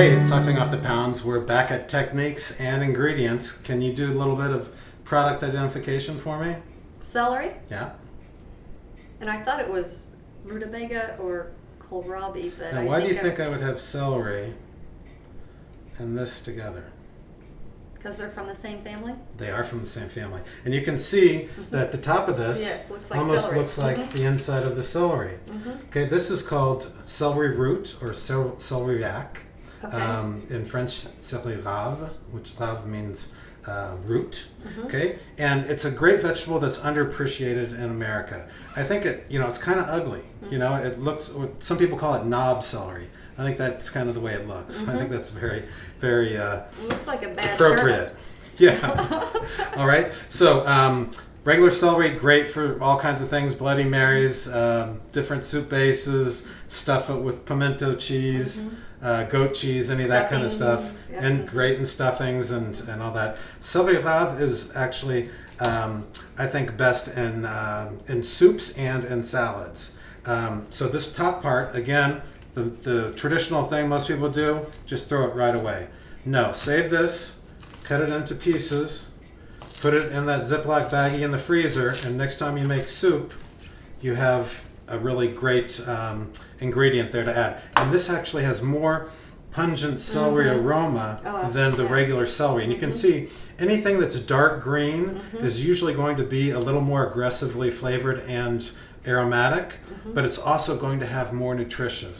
Today at Sauteing Off the Pounds, we're back at techniques and ingredients. Can you do a little bit of product identification for me? Celery, Yeah. and I thought it was rutabaga or kohlrabi, but Now, I why do you think it's I would have celery and this together? because they're from the same family. They are from the same family. And you can see that the top of this Yes, looks like almost celery. looks like the inside of the celery. Okay, this is called celery root or celeriac. Okay. In French, celery rave, which rave means root. Okay, and it's a great vegetable that's underappreciated in America. I think it's kind of ugly. It looks. Some people call it knob celery. I think that's kind of the way it looks. I think that's very, very It looks like a bad appropriate. turnip. Yeah. All right. So regular celery, great for all kinds of things. Bloody Marys, different soup bases. Stuff it with pimento cheese, goat cheese, any of that kind of stuff, Stuffings, and great in stuffings and all that. Celery rave is actually, I think, best in soups and in salads. So this top part, again, the traditional thing most people do, just throw it right away. No, save this, cut it into pieces, put it in that Ziploc baggie in the freezer, and next time you make soup, you have a really great ingredient there to add. And this actually has more pungent celery aroma than the regular celery. And you can see anything that's dark green is usually going to be a little more aggressively flavored and aromatic, but it's also going to have more nutrition.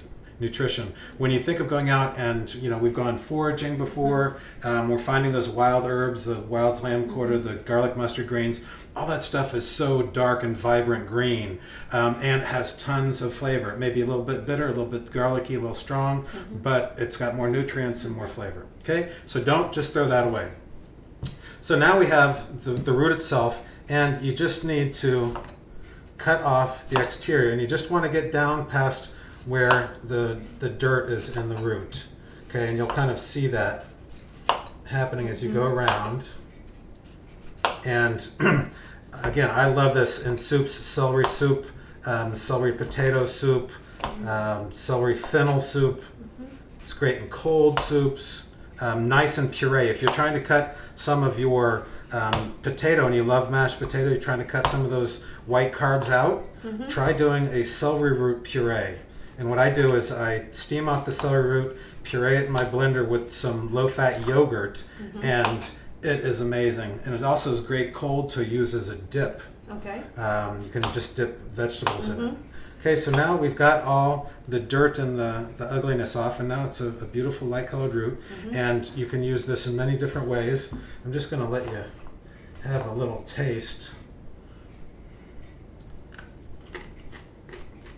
When you think of going out and, we've gone foraging before, we're finding those wild herbs, the wild lamb quarter, the garlic mustard greens, all that stuff is so dark and vibrant green, and has tons of flavor. It may be a little bit bitter, a little bit garlicky, a little strong, but it's got more nutrients and more flavor. Okay, so don't just throw that away. So now we have the root itself, and you just need to cut off the exterior, and you just want to get down past where the dirt is in the root. Okay, and you'll kind of see that happening as you go around. And again, I love this in soups: celery soup, celery potato soup, celery fennel soup. It's great in cold soups, nice in puree. If you're trying to cut some of your potato and you love mashed potato, you're trying to cut some of those white carbs out, try doing a celery root puree. And what I do is I steam off the celery root, puree it in my blender with some low-fat yogurt, and it is amazing. And it also is great cold to use as a dip. Okay. You can just dip vegetables in it. Okay, so now we've got all the dirt and the ugliness off, and now it's a beautiful light-colored root. And you can use this in many different ways. I'm just going to let you have a little taste.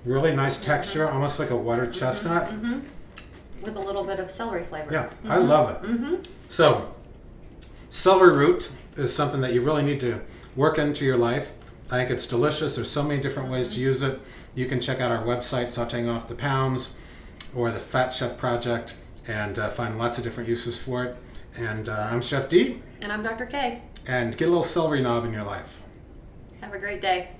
Really nice texture, almost like a watered chestnut. With a little bit of celery flavor. Yeah, I love it. So, celery root is something that you really need to work into your life. I think it's delicious. There's so many different ways to use it. You can check out our website, Sauteing Off the Pounds, or the Fat Chef Project, and find lots of different uses for it. And I'm Chef D. And I'm Dr. K. And get a little celery knob in your life. Have a great day.